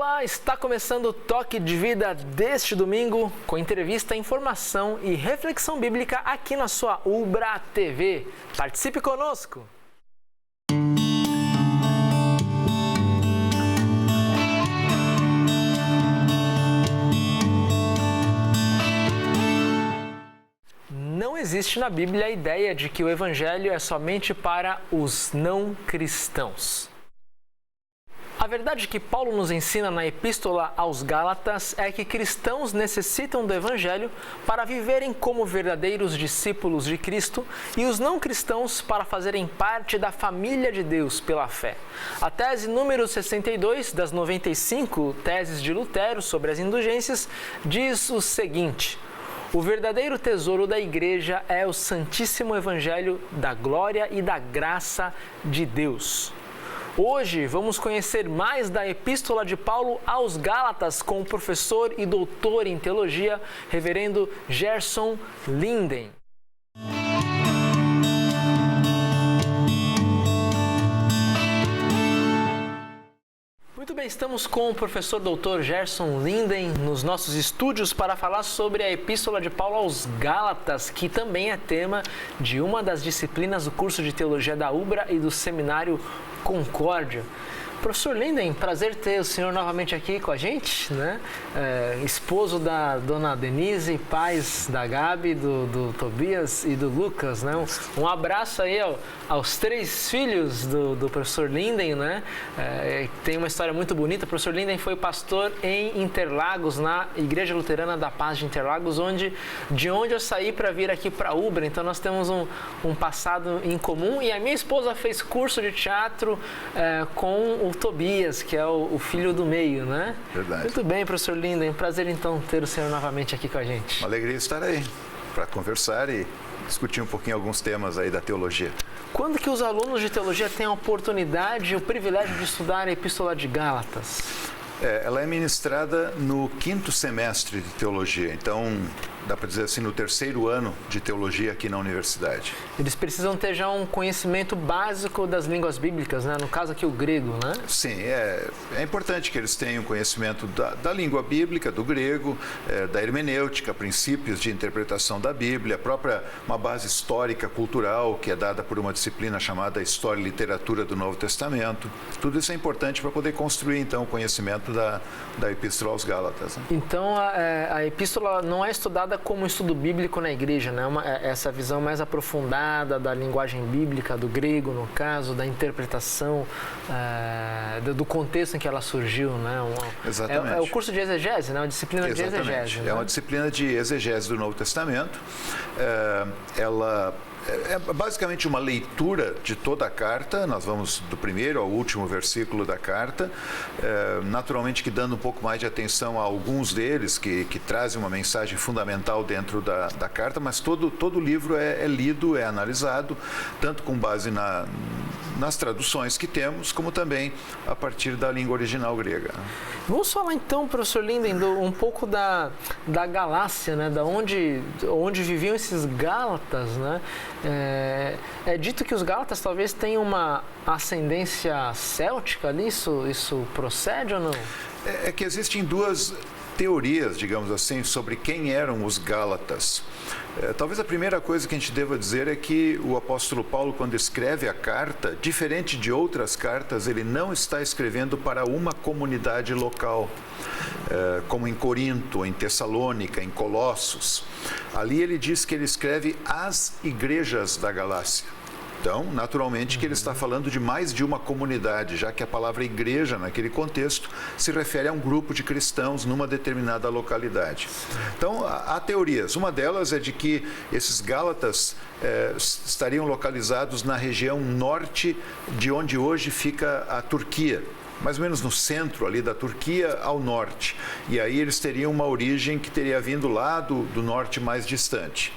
Olá, está começando o Toque de Vida deste domingo com entrevista, informação e reflexão bíblica aqui na sua Ubra TV. Participe conosco! Não existe na Bíblia a ideia de que o Evangelho é somente para os não cristãos. A verdade que Paulo nos ensina na Epístola aos Gálatas é que cristãos necessitam do Evangelho para viverem como verdadeiros discípulos de Cristo e os não cristãos para fazerem parte da família de Deus pela fé. A tese número 62 das 95 teses de Lutero sobre as indulgências diz o seguinte: o verdadeiro tesouro da Igreja é o Santíssimo Evangelho da glória e da graça de Deus. Hoje vamos conhecer mais da Epístola de Paulo aos Gálatas com o professor e doutor em teologia, reverendo Gerson Linden. Muito bem, estamos com o professor doutor Gerson Linden nos nossos estúdios para falar sobre a Epístola de Paulo aos Gálatas, que também é tema de uma das disciplinas do curso de teologia da Ubra e do seminário Concórdia. Professor Linden, prazer ter o senhor novamente aqui com a gente, né? Esposo da dona Denise, pais da Gabi, do Tobias e do Lucas, né? Um abraço aí aos três filhos do professor Linden, né? Tem uma história muito bonita. O professor Linden foi pastor em Interlagos, na Igreja Luterana da Paz de Interlagos, de onde eu saí para vir aqui para a Ubra. Então nós temos um passado em comum, e a minha esposa fez curso de teatro com o Tobias, que é o filho do meio, né? Verdade. Muito bem, professor Linden. Prazer, então, ter o senhor novamente aqui com a gente. Uma alegria estar aí para conversar e discutir um pouquinho alguns temas aí da teologia. Quando que os alunos de teologia têm a oportunidade e o privilégio de estudar a Epístola de Gálatas? Ela é ministrada no 5º semestre de teologia, então dá para dizer assim, no 3º ano de teologia aqui na universidade. Eles precisam ter já um conhecimento básico das línguas bíblicas, né? No caso aqui o grego, né? Sim, é importante que eles tenham conhecimento da língua bíblica, do grego, da hermenêutica, princípios de interpretação da Bíblia, uma base histórica, cultural, que é dada por uma disciplina chamada História e Literatura do Novo Testamento. Tudo isso é importante para poder construir, então, o conhecimento da Epístola aos Gálatas, né? Então, a Epístola não é estudada como estudo bíblico na igreja, né? Essa visão mais aprofundada da linguagem bíblica, do grego, no caso, da interpretação, do contexto em que ela surgiu, né? Exatamente. É o curso de exegese, né? Uma disciplina de exegese. É uma disciplina de exegese do Novo Testamento. Ela é basicamente uma leitura de toda a carta. Nós vamos do primeiro ao último versículo da carta, naturalmente que dando um pouco mais de atenção a alguns deles que trazem uma mensagem fundamental dentro da carta, mas todo o livro é lido, é analisado, tanto com base nas traduções que temos, como também a partir da língua original grega. Vamos falar então, professor Linden, um pouco da Galácia, né? Da onde viviam esses Gálatas, né? É dito que os Gálatas talvez tenham uma ascendência céltica ali, isso procede ou não? É que existem duas teorias, digamos assim, sobre quem eram os Gálatas. Talvez a primeira coisa que a gente deva dizer é que o apóstolo Paulo, quando escreve a carta, diferente de outras cartas, ele não está escrevendo para uma comunidade local, como em Corinto, em Tessalônica, em Colossos. Ali ele diz que ele escreve às igrejas da Galácia. Então, naturalmente que ele está falando de mais de uma comunidade, já que a palavra igreja, naquele contexto, se refere a um grupo de cristãos numa determinada localidade. Então, há teorias. Uma delas é de que esses Gálatas estariam localizados na região norte de onde hoje fica a Turquia, mais ou menos no centro ali da Turquia ao norte. E aí eles teriam uma origem que teria vindo lá do norte mais distante.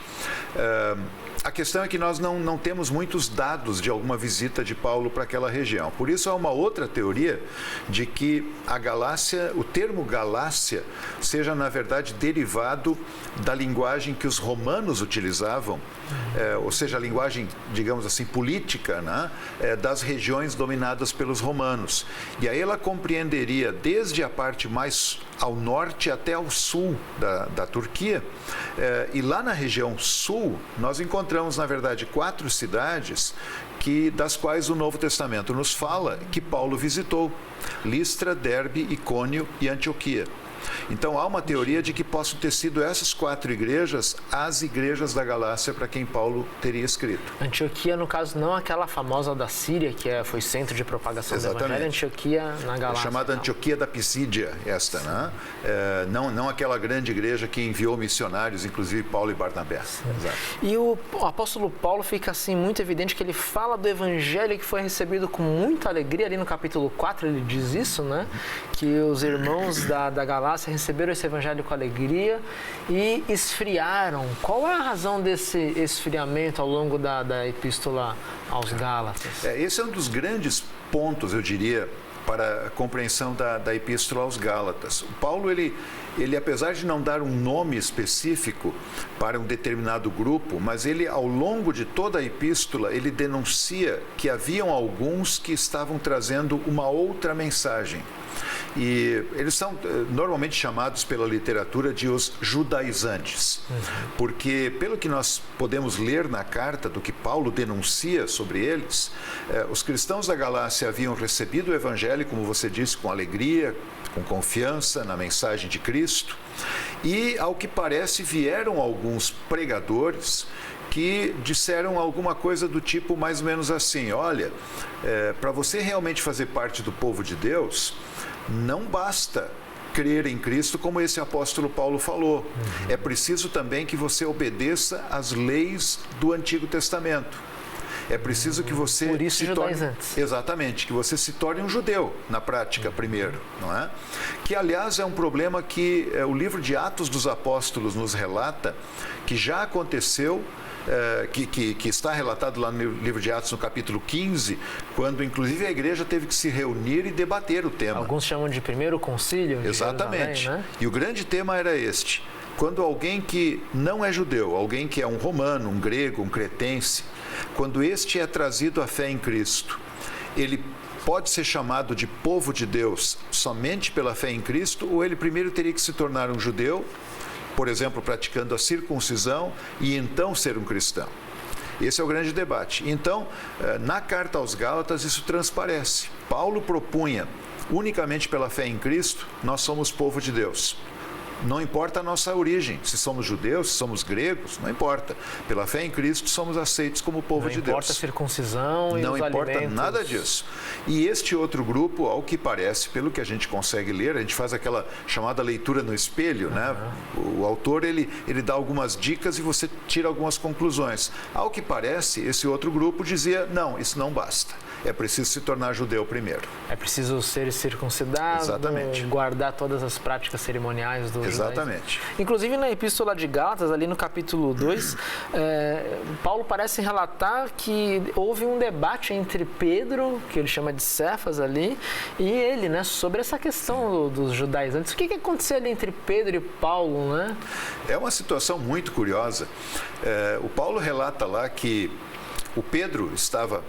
a questão é que nós não temos muitos dados de alguma visita de Paulo para aquela região. Por isso há uma outra teoria de que a Galácia, o termo Galácia, seja na verdade derivado da linguagem que os romanos utilizavam, ou seja, a linguagem, digamos assim, política, né, das regiões dominadas pelos romanos. E aí ela compreenderia desde a parte mais ao norte até ao sul da Turquia. E lá na região sul, nós encontramos, na verdade, 4 cidades das quais o Novo Testamento nos fala que Paulo visitou: Listra, Derbe, Icônio e Antioquia. Então há uma teoria de que possam ter sido essas 4 igrejas as igrejas da Galácia para quem Paulo teria escrito. Antioquia, no caso, não aquela famosa da Síria, que foi centro de propagação do Evangelho, Antioquia na Galácia. Chamada Antioquia da Pisídia, esta, né? Não aquela grande igreja que enviou missionários, inclusive Paulo e Barnabé. Exato. E o apóstolo Paulo fica assim muito evidente que ele fala do Evangelho que foi recebido com muita alegria. Ali no capítulo 4 ele diz isso, né? Que os irmãos da Galácia receberam esse evangelho com alegria e esfriaram. Qual é a razão desse esfriamento ao longo da epístola aos Gálatas? Esse é um dos grandes pontos, eu diria, para a compreensão da epístola aos Gálatas. O Paulo, ele apesar de não dar um nome específico para um determinado grupo, mas ele, ao longo de toda a epístola, ele denuncia que haviam alguns que estavam trazendo uma outra mensagem. E eles são normalmente chamados pela literatura de os judaizantes, porque pelo que nós podemos ler na carta do que Paulo denuncia sobre eles, os cristãos da Galácia haviam recebido o evangelho, como você disse, com alegria, com confiança na mensagem de Cristo, e ao que parece vieram alguns pregadores que disseram alguma coisa do tipo mais ou menos assim: olha, para você realmente fazer parte do povo de Deus, não basta crer em Cristo como esse apóstolo Paulo falou. É preciso também que você obedeça às leis do Antigo Testamento. É preciso que você Por isso, se torne... judaizantes. Exatamente, que você se torne um judeu na prática primeiro, não é? Que, aliás, é um problema que o livro de Atos dos Apóstolos nos relata, que já aconteceu, que está relatado lá no livro de Atos, no capítulo 15, quando inclusive a igreja teve que se reunir e debater o tema. Alguns chamam de primeiro concílio de Exatamente. Jerusalém, né? E o grande tema era este: quando alguém que não é judeu, alguém que é um romano, um grego, um cretense, quando este é trazido à fé em Cristo, ele pode ser chamado de povo de Deus somente pela fé em Cristo, ou ele primeiro teria que se tornar um judeu, por exemplo, praticando a circuncisão, e então ser um cristão? Esse é o grande debate. Então, na carta aos Gálatas, isso transparece. Paulo propunha, unicamente pela fé em Cristo, nós somos povo de Deus. Não importa a nossa origem, se somos judeus, se somos gregos, não importa. Pela fé em Cristo, somos aceitos como povo de Deus. Não importa a circuncisão e não os importa alimentos. Nada disso. E este outro grupo, ao que parece, pelo que a gente consegue ler, a gente faz aquela chamada leitura no espelho, né? O autor, ele dá algumas dicas e você tira algumas conclusões. Ao que parece, esse outro grupo dizia: não, isso não basta. É preciso se tornar judeu primeiro. É preciso ser circuncidado, Exatamente. Guardar todas as práticas cerimoniais do Exatamente. judaísmo. Inclusive, na Epístola de Gálatas, ali no capítulo 2, Paulo parece relatar que houve um debate entre Pedro, que ele chama de Cefas ali, e ele, né, sobre essa questão dos judaizantes. O que aconteceu ali entre Pedro e Paulo, né? É uma situação muito curiosa. O Paulo relata lá que o Pedro estava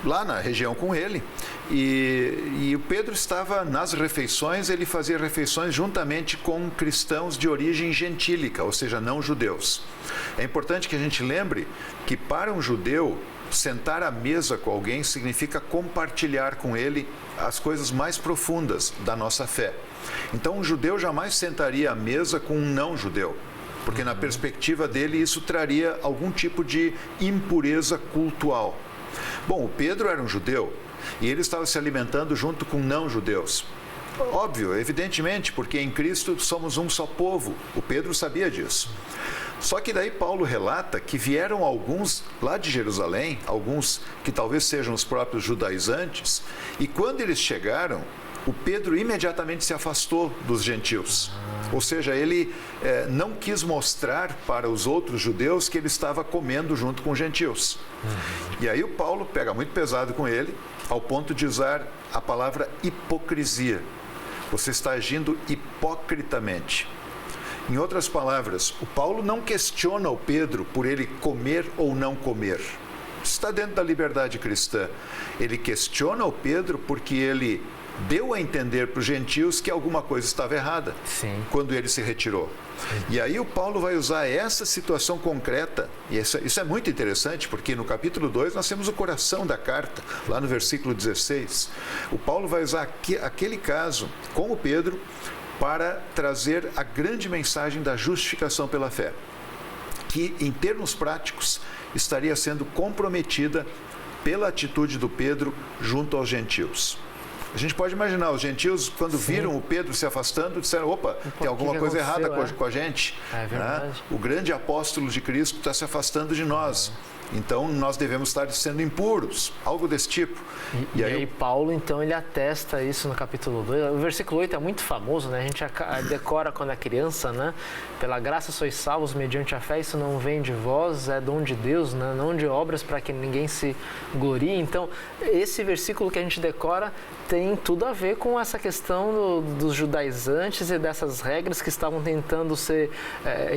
lá na região com ele, e o Pedro estava nas refeições, ele fazia refeições juntamente com cristãos de origem gentílica, ou seja, não judeus. É importante que a gente lembre que para um judeu, sentar à mesa com alguém significa compartilhar com ele as coisas mais profundas da nossa fé. Então, um judeu jamais sentaria à mesa com um não judeu, porque na perspectiva dele isso traria algum tipo de impureza cultual. Bom, o Pedro era um judeu e ele estava se alimentando junto com não-judeus. Óbvio, evidentemente, porque em Cristo somos um só povo. O Pedro sabia disso. Só que daí Paulo relata que vieram alguns lá de Jerusalém, alguns que talvez sejam os próprios judaizantes, e quando eles chegaram, o Pedro imediatamente se afastou dos gentios. Ou seja, ele não quis mostrar para os outros judeus que ele estava comendo junto com os gentios. E aí o Paulo pega muito pesado com ele, ao ponto de usar a palavra hipocrisia. Você está agindo hipocritamente. Em outras palavras, o Paulo não questiona o Pedro por ele comer ou não comer. Está dentro da liberdade cristã. Ele questiona o Pedro porque ele deu a entender para os gentios que alguma coisa estava errada. Sim. Quando ele se retirou. E aí o Paulo vai usar essa situação concreta, e isso é muito interessante, porque no capítulo 2 nós temos o coração da carta, lá no versículo 16. O Paulo vai usar aquele caso com o Pedro para trazer a grande mensagem da justificação pela fé, que em termos práticos estaria sendo comprometida pela atitude do Pedro junto aos gentios. A gente pode imaginar, os gentios, quando viram o Pedro se afastando, disseram, opa, tem alguma coisa errada com a gente. É verdade. Né? O grande apóstolo de Cristo está se afastando de nós. Então, nós devemos estar sendo impuros, algo desse tipo. E aí Paulo, então, ele atesta isso no capítulo 2. O versículo 8 é muito famoso, né? A gente decora quando é criança, né? Pela graça sois salvos mediante a fé, isso não vem de vós, é dom de Deus, né? Não de obras para que ninguém se glorie. Então, esse versículo que a gente decora tem tudo a ver com essa questão dos judaizantes e dessas regras que estavam tentando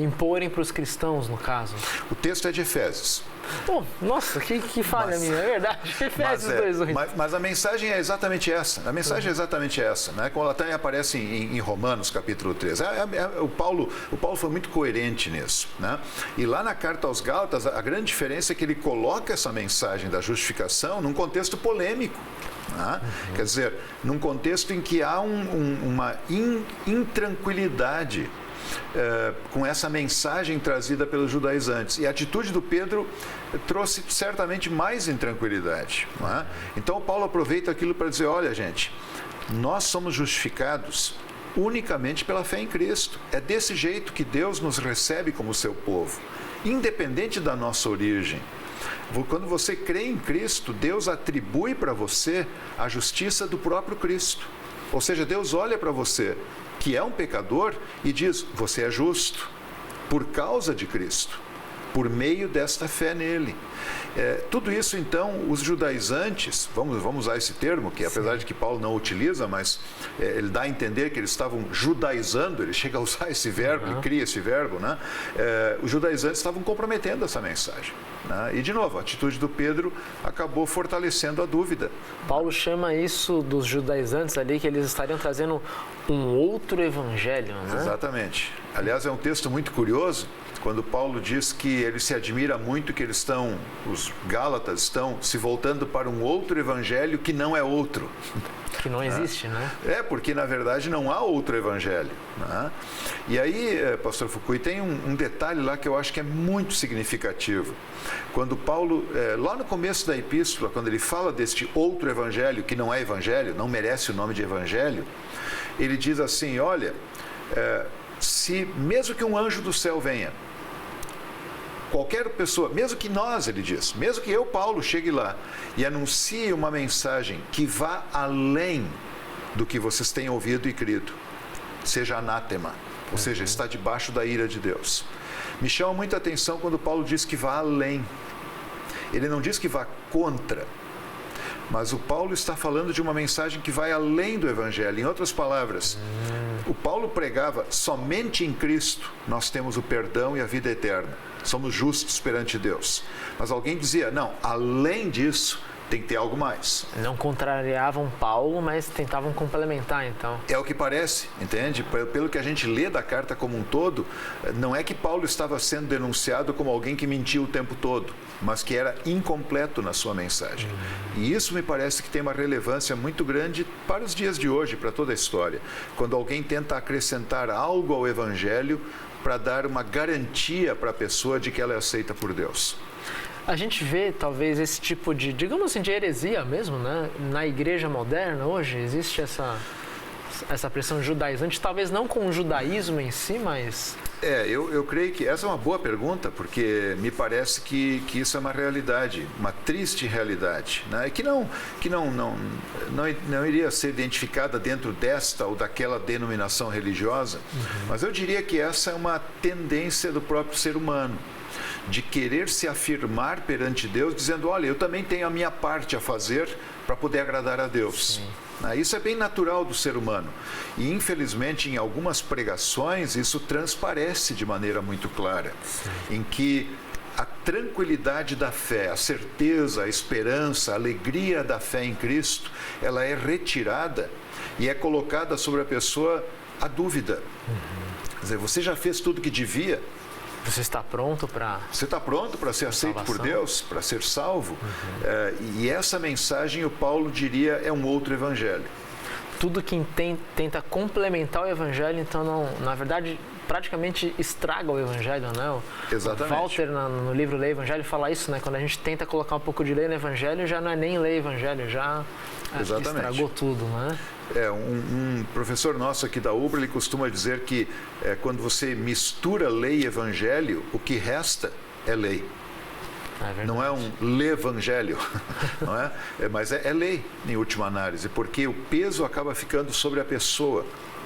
imporem para os cristãos, no caso. O texto é de Efésios. Pô, nossa, que falha minha, é verdade. Efésios 2:8. Mas a mensagem é exatamente essa. A mensagem é exatamente essa, né? Como ela também aparece em Romanos, capítulo 3. O Paulo foi muito coerente nisso, né? E lá na carta aos Gálatas, a grande diferença é que ele coloca essa mensagem da justificação num contexto polêmico. Quer dizer, num contexto em que há uma intranquilidade com essa mensagem trazida pelos judaizantes. E a atitude do Pedro trouxe certamente mais intranquilidade. Então, Paulo aproveita aquilo para dizer, olha, gente, nós somos justificados unicamente pela fé em Cristo. É desse jeito que Deus nos recebe como seu povo, independente da nossa origem. Quando você crê em Cristo, Deus atribui para você a justiça do próprio Cristo. Ou seja, Deus olha para você, que é um pecador, e diz, você é justo por causa de Cristo, por meio desta fé nele. Tudo isso, então, os judaizantes, vamos usar esse termo, que apesar de que Paulo não utiliza, mas ele dá a entender que eles estavam judaizando, ele chega a usar esse verbo, ele cria esse verbo, né? Os judaizantes estavam comprometendo essa mensagem. Né? E, de novo, a atitude do Pedro acabou fortalecendo a dúvida. Paulo chama isso dos judaizantes ali, que eles estariam trazendo um outro evangelho, né? Exatamente. Aliás, é um texto muito curioso, quando Paulo diz que ele se admira muito que os Gálatas estão se voltando para um outro evangelho que não é outro. Que não existe, né? Porque na verdade não há outro evangelho. Né? E aí, pastor Fukui, tem um detalhe lá que eu acho que é muito significativo. Quando Paulo, lá no começo da epístola, quando ele fala deste outro evangelho que não é evangelho, não merece o nome de evangelho, ele diz assim, olha, se mesmo que um anjo do céu venha, qualquer pessoa, mesmo que nós, ele diz, mesmo que eu, Paulo, chegue lá e anuncie uma mensagem que vá além do que vocês têm ouvido e crido, seja anátema, ou seja, está debaixo da ira de Deus. Me chama muita atenção quando Paulo diz que vá além. Ele não diz que vá contra, mas o Paulo está falando de uma mensagem que vai além do evangelho. Em outras palavras, o Paulo pregava somente em Cristo nós temos o perdão e a vida eterna. Somos justos perante Deus. Mas alguém dizia, não, além disso, tem que ter algo mais. Não contrariavam Paulo, mas tentavam complementar, então. É o que parece, entende? Pelo que a gente lê da carta como um todo, não é que Paulo estava sendo denunciado como alguém que mentiu o tempo todo, mas que era incompleto na sua mensagem. E isso me parece que tem uma relevância muito grande para os dias de hoje, para toda a história. Quando alguém tenta acrescentar algo ao evangelho para dar uma garantia para a pessoa de que ela é aceita por Deus. A gente vê, talvez, esse tipo de, digamos assim, de heresia mesmo, né? Na igreja moderna hoje, existe essa essa pressão judaizante, talvez não com o judaísmo em si, mas... Eu creio que essa é uma boa pergunta, porque me parece que isso é uma realidade, uma triste realidade, né? Que não iria ser identificada dentro desta ou daquela denominação religiosa, mas eu diria que essa é uma tendência do próprio ser humano, de querer se afirmar perante Deus, dizendo, olha, eu também tenho a minha parte a fazer para poder agradar a Deus. Sim. Isso é bem natural do ser humano. E, infelizmente, em algumas pregações, isso transparece de maneira muito clara. Sim. Em que a tranquilidade da fé, a certeza, a esperança, a alegria da fé em Cristo, ela é retirada e é colocada sobre a pessoa a dúvida. Quer dizer, você já fez tudo o que devia? Você está pronto para... Você está pronto para ser aceito por Deus, para ser salvo? E essa mensagem, o Paulo diria, é um outro evangelho. Tudo que tenta complementar o evangelho, então, não, na verdade, praticamente estraga o evangelho, né? Exatamente. O Walter, no livro Lei Evangelho, fala isso, né? Quando a gente tenta colocar um pouco de lei no evangelho, já não é nem lei evangelho, já estragou tudo, né? Um professor nosso aqui da UBRA, ele costuma dizer que quando você mistura lei e evangelho, o que resta é lei. Não é um levangelho, não é? Mas é lei, em última análise, porque o peso acaba ficando sobre a pessoa,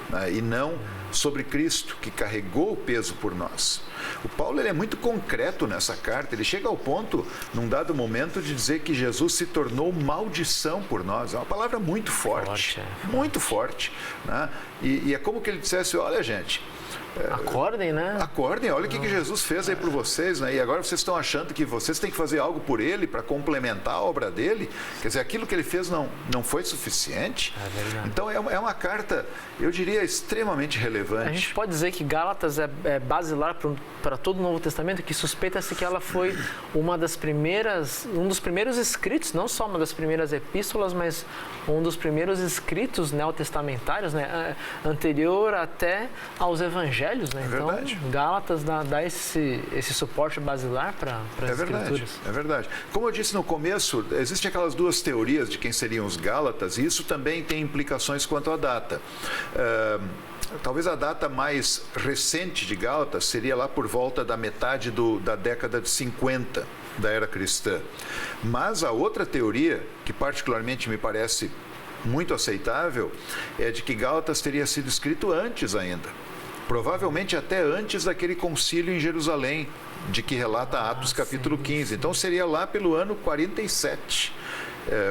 né? E não sobre Cristo, que carregou o peso por nós. O Paulo, ele é muito concreto nessa carta, ele chega ao ponto, num dado momento, de dizer que Jesus se tornou maldição por nós. É uma palavra muito forte, muito forte, né? E é como que ele dissesse, olha, gente... Acordem, né? Acordem, olha o que Jesus fez aí por vocês, né? E agora vocês estão achando que vocês têm que fazer algo por ele para complementar a obra dele. Quer dizer, aquilo que ele fez não foi suficiente. É verdade. Então é uma carta, eu diria, extremamente relevante. A gente pode dizer que Gálatas é basilar para todo o Novo Testamento, que suspeita-se que ela foi um dos primeiros escritos, não só uma das primeiras epístolas, mas um dos primeiros escritos neotestamentários, né? Anterior até aos evangelhos. Né? Então, Gálatas dá esse suporte basilar para as escrituras. É verdade. Como eu disse no começo, existem aquelas duas teorias de quem seriam os Gálatas, e isso também tem implicações quanto à data. Talvez a data mais recente de Gálatas seria lá por volta da metade da década de 50 da era cristã. Mas a outra teoria, que particularmente me parece muito aceitável, é de que Gálatas teria sido escrito antes ainda. Provavelmente até antes daquele concílio em Jerusalém, de que relata Atos capítulo 15. Então seria lá pelo ano 47.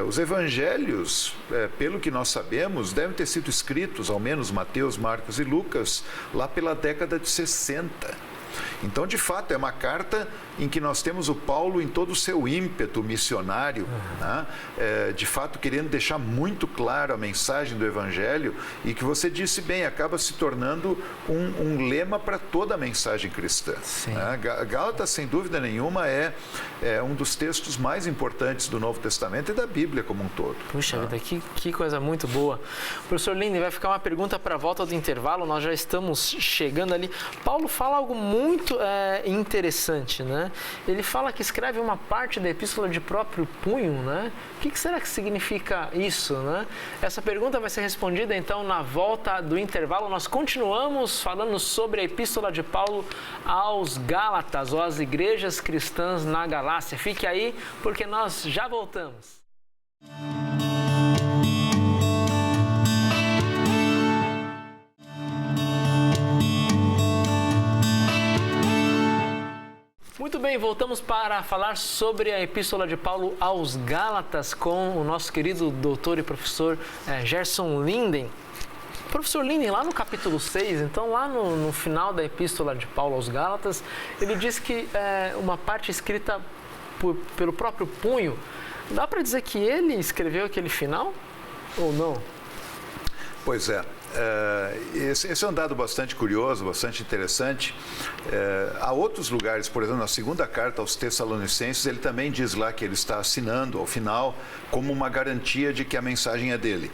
Os evangelhos, pelo que nós sabemos, devem ter sido escritos, ao menos Mateus, Marcos e Lucas, lá pela década de 60. Então, de fato, é uma carta em que nós temos o Paulo em todo o seu ímpeto missionário, né? De fato, querendo deixar muito claro a mensagem do Evangelho, e que você disse bem, acaba se tornando um lema para toda a mensagem cristã. Né? Gálatas, sem dúvida nenhuma, é um dos textos mais importantes do Novo Testamento e da Bíblia como um todo. Puxa vida, que coisa muito boa. Professor Linden, vai ficar uma pergunta para a volta do intervalo, nós já estamos chegando ali. Paulo fala algo muito interessante, né? Ele fala que escreve uma parte da epístola de próprio punho, né? O que será que significa isso, né? Essa pergunta vai ser respondida, então, na volta do intervalo. Nós continuamos falando sobre a epístola de Paulo aos Gálatas, ou às igrejas cristãs na Galácia. Fique aí, porque nós já voltamos. Muito bem, voltamos para falar sobre a Epístola de Paulo aos Gálatas com o nosso querido doutor e professor Gerson Linden. Professor Linden, lá no capítulo 6, então lá no final da Epístola de Paulo aos Gálatas, ele diz que uma parte escrita pelo próprio punho. Dá para dizer que ele escreveu aquele final ou não? Pois é. Esse é um dado bastante curioso, bastante interessante. Há outros lugares, por exemplo, na segunda carta aos Tessalonicenses, ele também diz lá que ele está assinando ao final como uma garantia de que a mensagem é dele.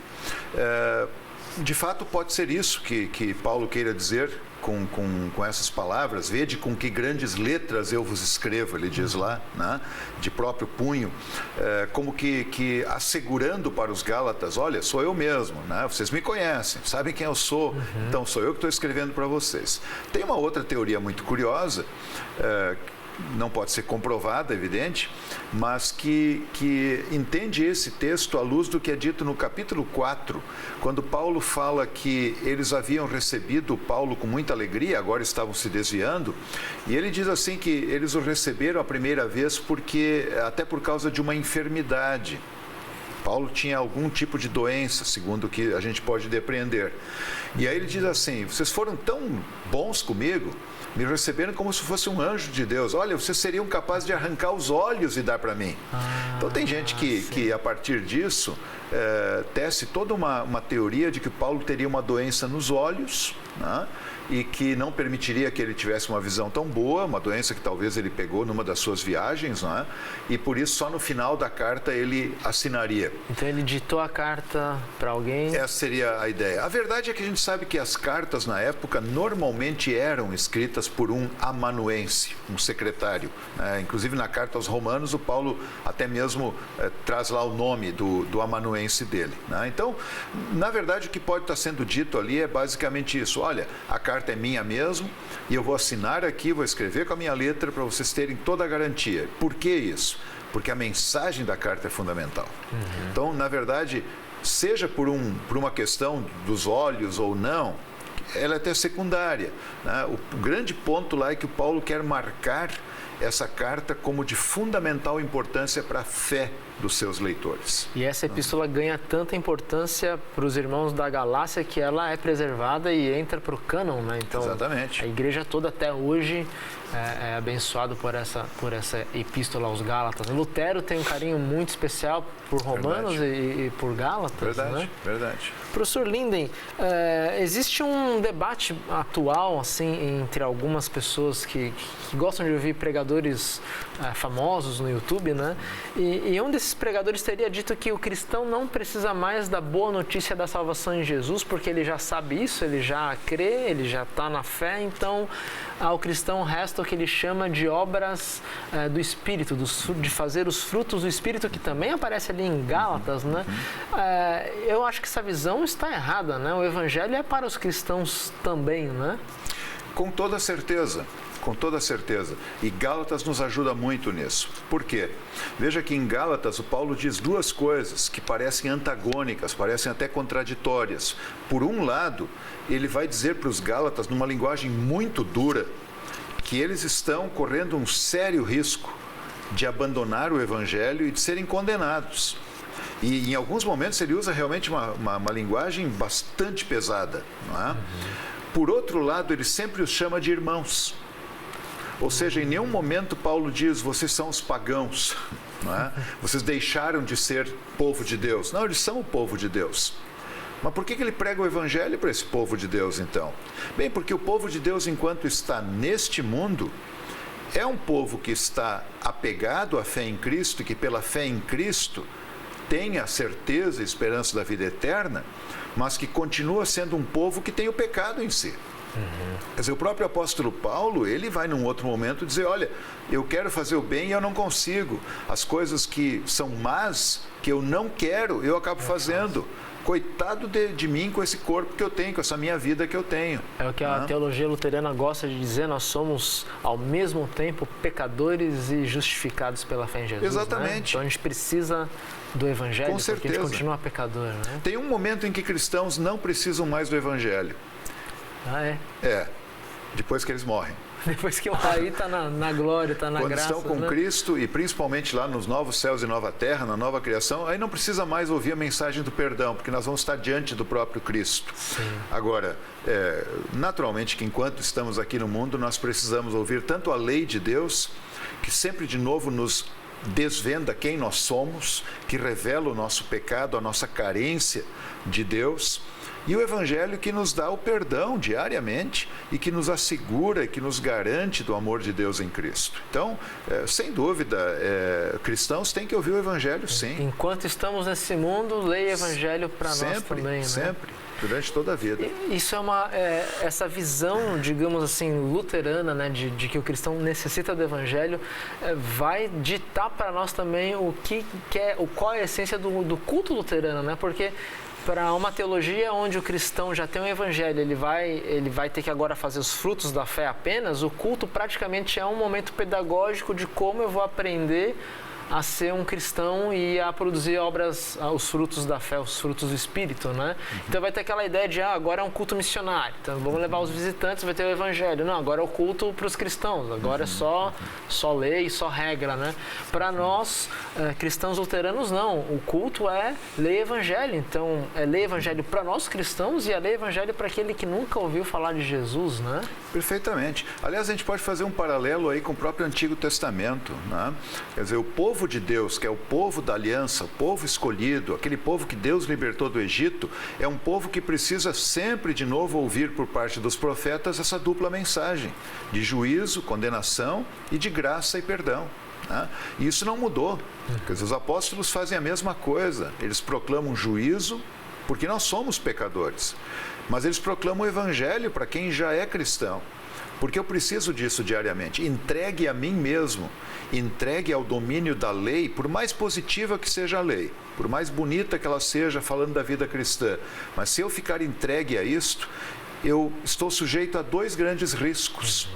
De fato, pode ser isso que Paulo queira dizer com essas palavras, vede com que grandes letras eu vos escrevo, ele diz lá, né? De próprio punho, como que assegurando para os Gálatas, olha, sou eu mesmo, né? Vocês me conhecem, sabem quem eu sou, então sou eu que estou escrevendo para vocês. Tem uma outra teoria muito curiosa, não pode ser comprovada, evidente, mas que entende esse texto à luz do que é dito no capítulo 4, quando Paulo fala que eles haviam recebido Paulo com muita alegria, agora estavam se desviando, e ele diz assim que eles o receberam a primeira vez até por causa de uma enfermidade. Paulo tinha algum tipo de doença, segundo o que a gente pode depreender. E aí ele diz assim, vocês foram tão bons comigo, me receberam como se fosse um anjo de Deus. Olha, vocês seriam capazes de arrancar os olhos e dar para mim. Então tem gente que a partir disso, tece toda uma teoria de que Paulo teria uma doença nos olhos, né? E que não permitiria que ele tivesse uma visão tão boa, uma doença que talvez ele pegou numa das suas viagens, né? E por isso só no final da carta ele assinaria. Então ele ditou a carta para alguém? Essa seria a ideia. A verdade é que a gente sabe que as cartas na época normalmente eram escritas por um amanuense, um secretário. Inclusive na carta aos Romanos o Paulo até mesmo traz lá o nome do amanuense dele, né? Então, na verdade o que pode estar sendo dito ali é basicamente isso. Olha, a carta é minha mesmo e eu vou assinar aqui, vou escrever com a minha letra para vocês terem toda a garantia. Por que isso? Porque a mensagem da carta é fundamental. Então, na verdade, seja por uma questão dos olhos ou não, ela é até secundária, né? O grande ponto lá é que o Paulo quer marcar essa carta como de fundamental importância para a fé dos seus leitores. E essa epístola ganha tanta importância para os irmãos da Galácia que ela é preservada e entra para o cânon, né? Então, exatamente. A igreja toda até hoje é abençoado por essa epístola aos Gálatas. Lutero tem um carinho muito especial por Romanos e por Gálatas. Verdade, né? Verdade. Professor Linden, existe um debate atual assim entre algumas pessoas que gostam de ouvir pregadores famosos no YouTube, né? E um desses pregadores teria dito que o cristão não precisa mais da boa notícia da salvação em Jesus, porque ele já sabe isso, ele já crê, ele já está na fé, então ao cristão resta o que ele chama de obras do Espírito, de fazer os frutos do Espírito, que também aparece ali em Gálatas, né? Eu acho que essa visão está errada, né? O Evangelho é para os cristãos também, né? Com toda certeza. Com toda certeza. E Gálatas nos ajuda muito nisso. Por quê? Veja que em Gálatas o Paulo diz duas coisas que parecem antagônicas, parecem até contraditórias. Por um lado, ele vai dizer para os Gálatas, numa linguagem muito dura, que eles estão correndo um sério risco de abandonar o Evangelho e de serem condenados. E em alguns momentos ele usa realmente uma linguagem bastante pesada, não é? Por outro lado, ele sempre os chama de irmãos. Ou seja, em nenhum momento Paulo diz, vocês são os pagãos, não é? Vocês deixaram de ser povo de Deus. Não, eles são o povo de Deus. Mas por que ele prega o Evangelho para esse povo de Deus, então? Bem, porque o povo de Deus, enquanto está neste mundo, é um povo que está apegado à fé em Cristo e que pela fé em Cristo tem a certeza e esperança da vida eterna, mas que continua sendo um povo que tem o pecado em si. Quer dizer, o próprio apóstolo Paulo, ele vai num outro momento dizer, olha, eu quero fazer o bem e eu não consigo. As coisas que são más, que eu não quero, eu acabo fazendo. Coitado de mim com esse corpo que eu tenho, com essa minha vida que eu tenho. É o que a teologia luterana gosta de dizer, nós somos ao mesmo tempo pecadores e justificados pela fé em Jesus. Exatamente. Né? Então a gente precisa do Evangelho, com certeza. Porque a gente continua pecador. Né? Tem um momento em que cristãos não precisam mais do Evangelho. Ah, é? É, depois que eles morrem. Depois que aí está na glória, está na graça. Quando estão com Cristo e principalmente lá nos novos céus e nova terra, na nova criação, aí não precisa mais ouvir a mensagem do perdão, porque nós vamos estar diante do próprio Cristo. Sim. Agora, naturalmente que enquanto estamos aqui no mundo, nós precisamos ouvir tanto a lei de Deus, que sempre de novo nos desvenda quem nós somos, que revela o nosso pecado, a nossa carência de Deus, e o Evangelho que nos dá o perdão diariamente e que nos assegura e que nos garante do amor de Deus em Cristo. Então, sem dúvida, cristãos têm que ouvir o Evangelho, sim. Enquanto estamos nesse mundo, leia o Evangelho para nós também, né? Sempre, durante toda a vida. Isso é essa visão, digamos assim, luterana, né, de que o cristão necessita do Evangelho, vai ditar para nós também qual é a essência do culto luterano, né? Porque para uma teologia onde o cristão já tem um evangelho, ele vai ter que agora fazer os frutos da fé apenas, o culto praticamente é um momento pedagógico de como eu vou aprender a ser um cristão e a produzir obras, os frutos da fé, os frutos do Espírito, né? Então vai ter aquela ideia de, agora é um culto missionário, então vamos levar os visitantes, vai ter o evangelho. Não, agora é o culto para os cristãos, agora é só lei, só regra, né? Para nós, cristãos luteranos, não. O culto é ler evangelho, então é ler evangelho para nós cristãos e é ler evangelho para aquele que nunca ouviu falar de Jesus, né? Perfeitamente. Aliás, a gente pode fazer um paralelo aí com o próprio Antigo Testamento, né? Quer dizer, o povo de Deus, que é o povo da aliança, o povo escolhido, aquele povo que Deus libertou do Egito, é um povo que precisa sempre de novo ouvir por parte dos profetas essa dupla mensagem de juízo, condenação e de graça e perdão. Né? E isso não mudou. Quer dizer, os apóstolos fazem a mesma coisa, eles proclamam juízo porque nós somos pecadores, mas eles proclamam o evangelho para quem já é cristão. Porque eu preciso disso diariamente. Entregue a mim mesmo, entregue ao domínio da lei, por mais positiva que seja a lei, por mais bonita que ela seja falando da vida cristã. Mas se eu ficar entregue a isto, eu estou sujeito a dois grandes riscos.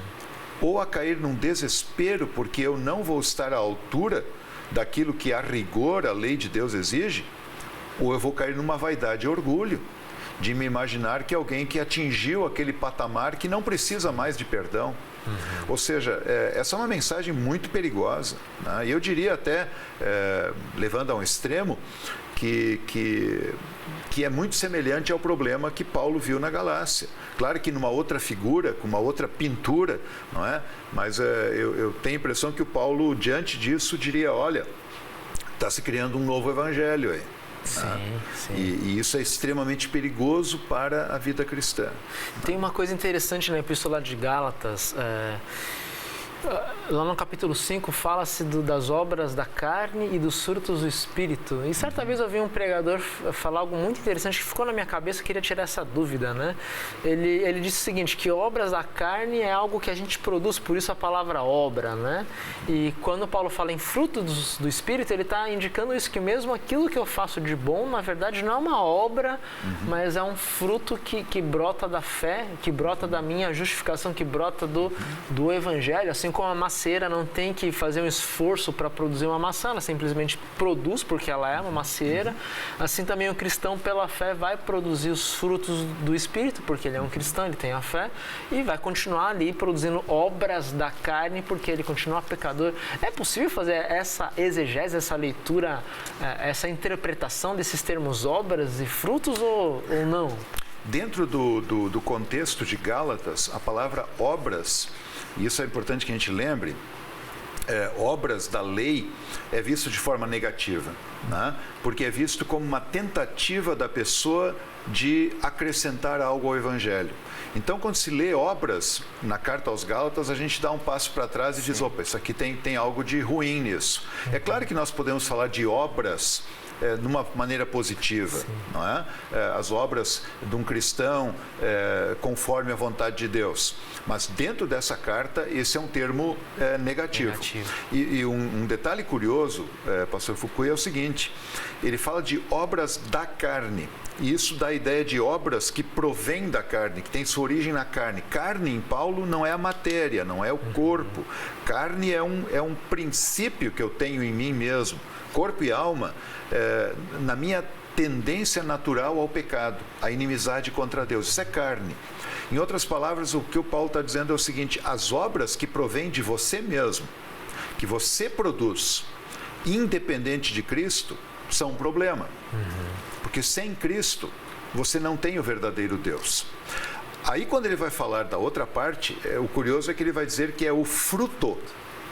Ou a cair num desespero, porque eu não vou estar à altura daquilo que a rigor a lei de Deus exige, ou eu vou cair numa vaidade e orgulho, de me imaginar que alguém que atingiu aquele patamar que não precisa mais de perdão. Ou seja, essa é uma mensagem muito perigosa, né? E eu diria até, levando a um extremo, que é muito semelhante ao problema que Paulo viu na Galácia. Claro que numa outra figura, com uma outra pintura, não é? Mas eu tenho a impressão que o Paulo, diante disso, diria, olha, está se criando um novo evangelho aí. Sim, sim. E isso é extremamente perigoso para a vida cristã. Tem uma coisa interessante na Epístola de Gálatas. Lá no capítulo 5 fala-se das obras da carne e dos frutos do Espírito. E certa vez eu vi um pregador falar algo muito interessante que ficou na minha cabeça, eu queria tirar essa dúvida, né? Ele disse o seguinte, que obras da carne é algo que a gente produz, por isso a palavra obra, né? E quando Paulo fala em frutos do Espírito, ele está indicando isso, que mesmo aquilo que eu faço de bom, na verdade não é uma obra, mas é um fruto que brota da fé, que brota da minha justificação, que brota do Evangelho. Assim como a macieira não tem que fazer um esforço para produzir uma maçã, ela simplesmente produz porque ela é uma macieira. Assim também o cristão, pela fé, vai produzir os frutos do Espírito, porque ele é um cristão, ele tem a fé, e vai continuar ali produzindo obras da carne, porque ele continua pecador. É possível fazer essa exegese, essa leitura, essa interpretação desses termos obras e frutos ou não? Dentro do contexto de Gálatas, a palavra obras, e isso é importante que a gente lembre, obras da lei é visto de forma negativa, né? Porque é visto como uma tentativa da pessoa de acrescentar algo ao Evangelho. Então, quando se lê obras na carta aos Gálatas, a gente dá um passo para trás e diz, opa, isso aqui tem algo de ruim nisso. É claro que nós podemos falar de obras de uma maneira positiva, não é? As obras de um cristão conforme a vontade de Deus. Mas dentro dessa carta, esse é um termo negativo. E um detalhe curioso, pastor Fukui, é o seguinte, ele fala de obras da carne. E isso dá a ideia de obras que provêm da carne, que tem sua origem na carne. Carne, em Paulo, não é a matéria, não é o corpo. Carne é um princípio que eu tenho em mim mesmo. Corpo e alma, na minha tendência natural ao pecado, à inimizade contra Deus. Isso é carne. Em outras palavras, o que o Paulo está dizendo é o seguinte, as obras que provêm de você mesmo, que você produz, independente de Cristo, são um problema. Porque sem Cristo, você não tem o verdadeiro Deus. Aí, quando ele vai falar da outra parte, o curioso é que ele vai dizer que é o fruto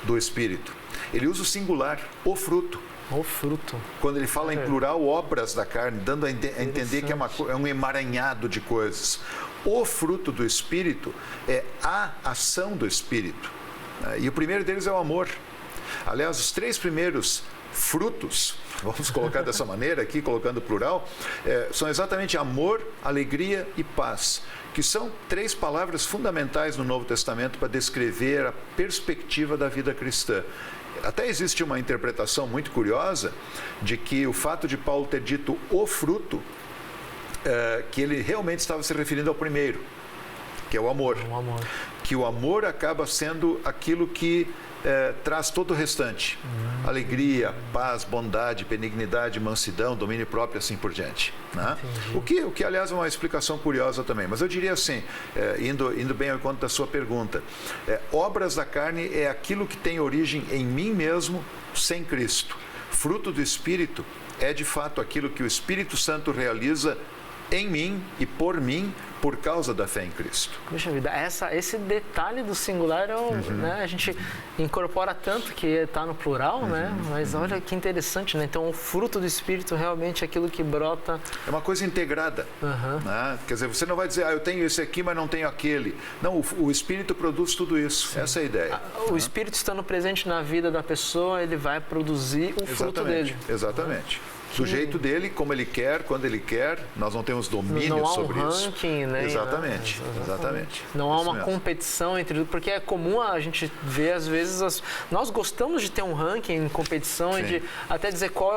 do Espírito. Ele usa o singular, o fruto. O fruto. Quando ele fala em plural, obras da carne, dando a entender que é um emaranhado de coisas. O fruto do Espírito é a ação do Espírito. E o primeiro deles é o amor. Aliás, os 3 primeiros frutos, vamos colocar dessa maneira aqui, colocando plural, são exatamente amor, alegria e paz, que são 3 palavras fundamentais no Novo Testamento para descrever a perspectiva da vida cristã. Até existe uma interpretação muito curiosa de que o fato de Paulo ter dito o fruto, que ele realmente estava se referindo ao primeiro, que é o amor. O amor. Que o amor acaba sendo aquilo que traz todo o restante. Alegria, paz, bondade, benignidade, mansidão, domínio próprio, assim por diante. Né? O que, aliás, é uma explicação curiosa também. Mas eu diria assim, indo bem ao encontro da sua pergunta, obras da carne é aquilo que tem origem em mim mesmo, sem Cristo. Fruto do Espírito é, de fato, aquilo que o Espírito Santo realiza em mim e por mim, por causa da fé em Cristo. Puxa vida, esse detalhe do singular, né, a gente incorpora tanto que está no plural, né? Mas olha que interessante, né? Então, o fruto do Espírito realmente é aquilo que brota... É uma coisa integrada. Né? Quer dizer, você não vai dizer, eu tenho esse aqui, mas não tenho aquele. Não, o Espírito produz tudo isso. Sim. Essa é a ideia. O Espírito estando presente na vida da pessoa, ele vai produzir o fruto dele. Exatamente. Do jeito dele, como ele quer, quando ele quer, nós não temos domínio sobre isso. Não há um ranking, né? Exatamente. Não há uma competição entre... Porque é comum a gente ver, às vezes... Nós gostamos de ter um ranking, competição, e de até dizer qual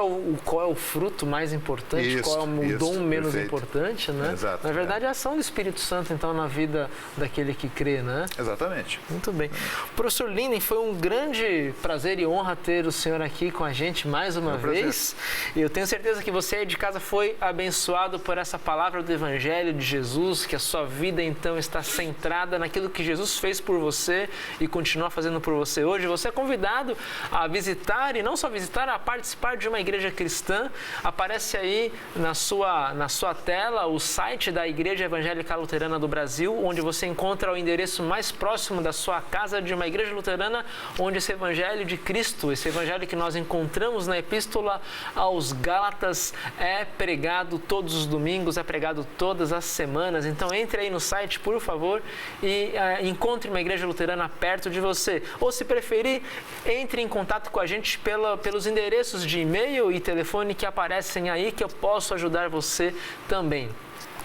é o fruto mais importante, qual é o dom menos importante, né? Exato, na verdade, é a ação do Espírito Santo, então, na vida daquele que crê, né? Exatamente. Muito bem. Professor Linden, foi um grande prazer e honra ter o senhor aqui com a gente mais uma vez. Eu tenho certeza que você aí de casa foi abençoado por essa palavra do Evangelho de Jesus, que a sua vida então está centrada naquilo que Jesus fez por você e continua fazendo por você hoje. Você é convidado a visitar, e não só visitar, a participar de uma igreja cristã. Aparece aí na sua tela o site da Igreja Evangélica Luterana do Brasil, onde você encontra o endereço mais próximo da sua casa de uma igreja luterana, onde esse Evangelho de Cristo, esse Evangelho que nós encontramos na Epístola aos Gálatas, é pregado todos os domingos, é pregado todas as semanas. Então entre aí no site, por favor, e encontre uma igreja luterana perto de você. Ou, se preferir, entre em contato com a gente pelos endereços de e-mail e telefone que aparecem aí, que eu posso ajudar você também.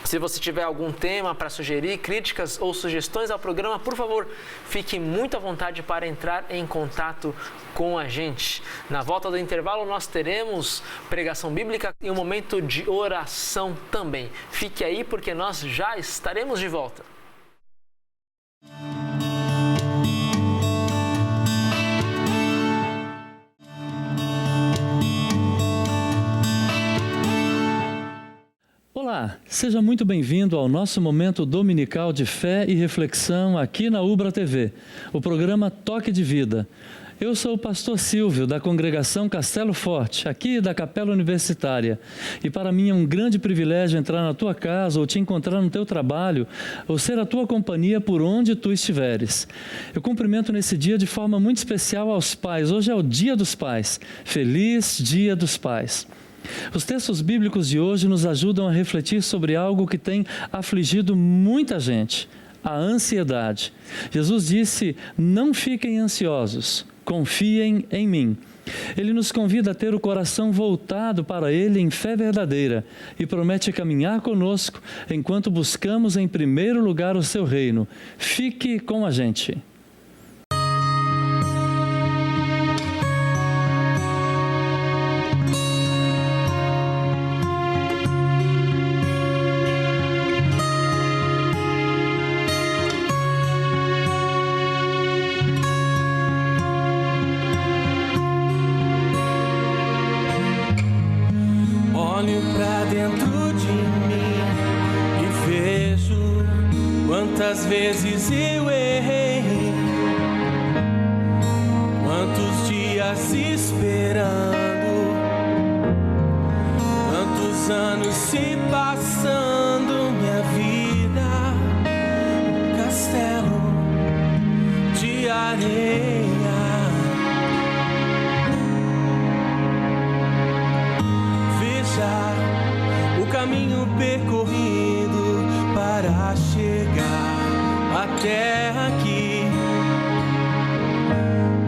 Se você tiver algum tema para sugerir, críticas ou sugestões ao programa, por favor, fique muito à vontade para entrar em contato com a gente. Na volta do intervalo, nós teremos pregação bíblica e um momento de oração também. Fique aí, porque nós já estaremos de volta. Olá, seja muito bem-vindo ao nosso momento dominical de fé e reflexão aqui na Ubra TV, o programa Toque de Vida. Eu sou o pastor Silvio, da congregação Castelo Forte, aqui da Capela Universitária. E para mim é um grande privilégio entrar na tua casa ou te encontrar no teu trabalho ou ser a tua companhia por onde tu estiveres. Eu cumprimento nesse dia de forma muito especial aos pais. Hoje é o Dia dos Pais. Feliz Dia dos Pais. Os textos bíblicos de hoje nos ajudam a refletir sobre algo que tem afligido muita gente, a ansiedade. Jesus disse: não fiquem ansiosos, confiem em mim. Ele nos convida a ter o coração voltado para Ele em fé verdadeira e promete caminhar conosco enquanto buscamos em primeiro lugar o seu reino. Fique com a gente. Quantas vezes eu errei, quantos dias esperando, quantos anos se passando, minha vida, um castelo de areia. até aqui.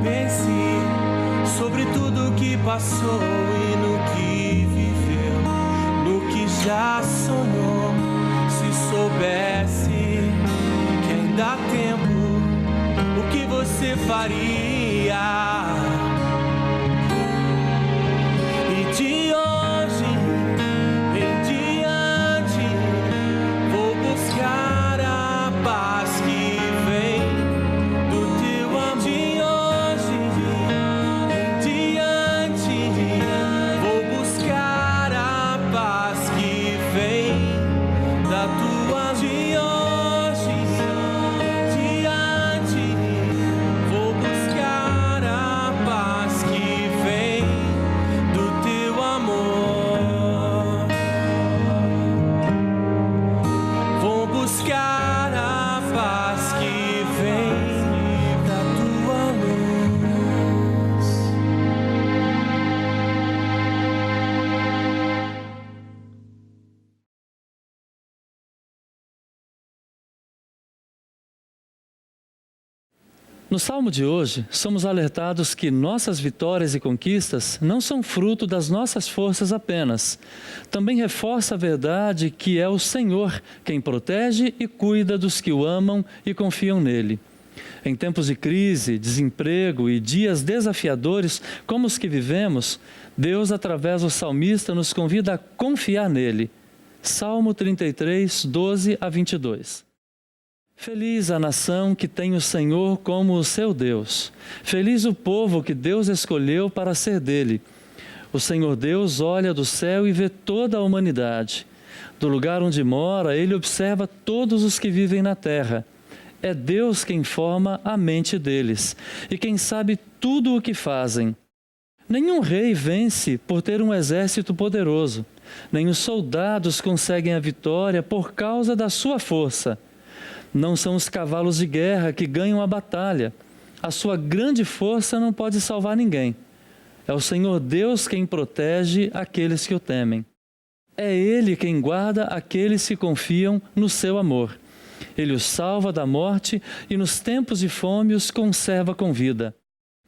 Pense sobre tudo que passou e no que viveu, no que já sonhou. Se soubesse que ainda há tempo, o que você faria? E de hoje em diante vou buscar a paz que vem do teu amor. De hoje em diante vou buscar a paz que vem da tua. De hoje em diante vou buscar a paz que vem do teu amor. Vou buscar a paz que vem da tua luz. No Salmo de hoje, somos alertados que nossas vitórias e conquistas não são fruto das nossas forças apenas. Também reforça a verdade que é o Senhor quem protege e cuida dos que o amam e confiam nele. Em tempos de crise, desemprego e dias desafiadores como os que vivemos, Deus, através do salmista, nos convida a confiar nele. Salmo 33, 12 a 22. Feliz a nação que tem o Senhor como o seu Deus. Feliz o povo que Deus escolheu para ser dele. O Senhor Deus olha do céu e vê toda a humanidade. Do lugar onde mora, ele observa todos os que vivem na terra. É Deus quem forma a mente deles e quem sabe tudo o que fazem. Nenhum rei vence por ter um exército poderoso. Nem os soldados conseguem a vitória por causa da sua força. Não são os cavalos de guerra que ganham a batalha. A sua grande força não pode salvar ninguém. É o Senhor Deus quem protege aqueles que o temem. É Ele quem guarda aqueles que confiam no seu amor. Ele os salva da morte e nos tempos de fome os conserva com vida.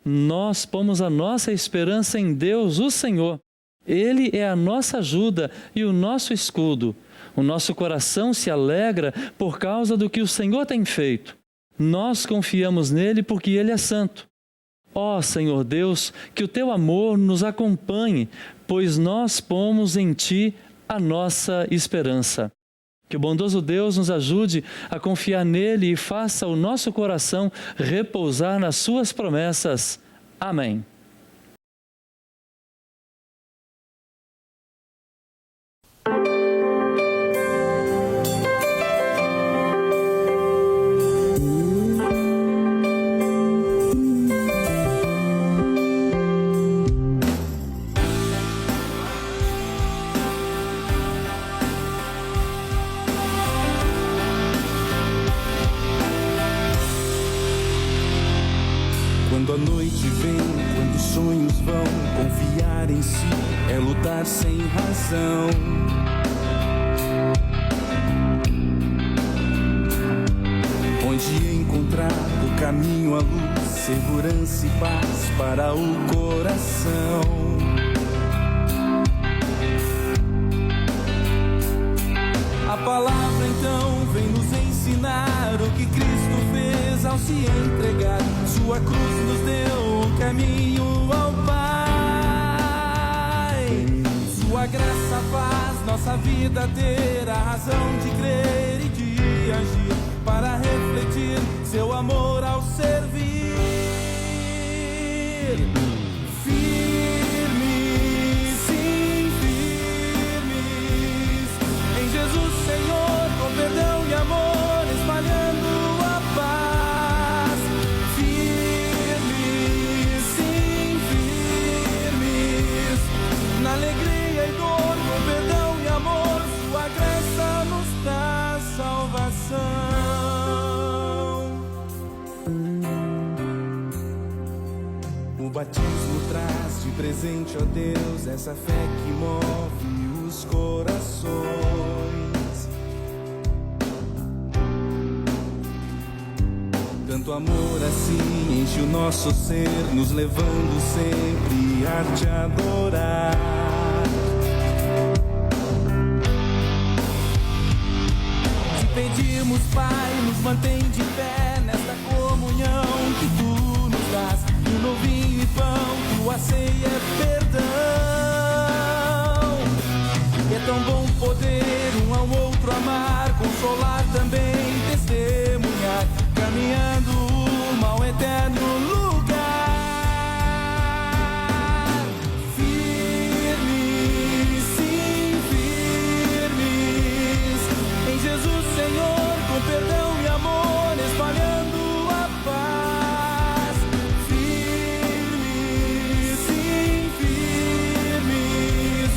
Nós pomos a nossa esperança em Deus, o Senhor. Ele é a nossa ajuda e o nosso escudo. O nosso coração se alegra por causa do que o Senhor tem feito. Nós confiamos nele porque ele é santo. Ó Senhor Deus, que o teu amor nos acompanhe, pois nós pomos em ti a nossa esperança. Que o bondoso Deus nos ajude a confiar nele e faça o nosso coração repousar nas suas promessas. Amém. Quando a noite vem, quando os sonhos vão, confiar em si é lutar sem razão. Onde encontrar o caminho, a luz, segurança e paz para o coração. A palavra então vem nos ensinar o que Cristo fez ao se entregar. Sua cruz nos deu o caminho ao Pai. Sua graça faz nossa vida ter a razão de crer e de agir, para refletir seu amor ao servir. Firmes, sim, firmes, em Jesus Senhor, com perdão e amor, espalhando a paz. Firmes, sim, firmes, na alegria e dor, com perdão e amor, sua graça nos dá salvação. O batismo traz de presente, ó Deus, essa fé que move os corações. Santo amor assim enche o nosso ser, nos levando sempre a te adorar. Te pedimos, Pai, nos mantém de pé nesta comunhão que tu nos dás. E o novinho e pão, tua ceia é perdão. E é tão bom poder um ao outro amar, consolar também, testemunhar, caminhando rumo ao eterno lugar. Firmes, sim, firmes, em Jesus Senhor, com perdão e amor, espalhando a paz. Firmes, sim, firmes,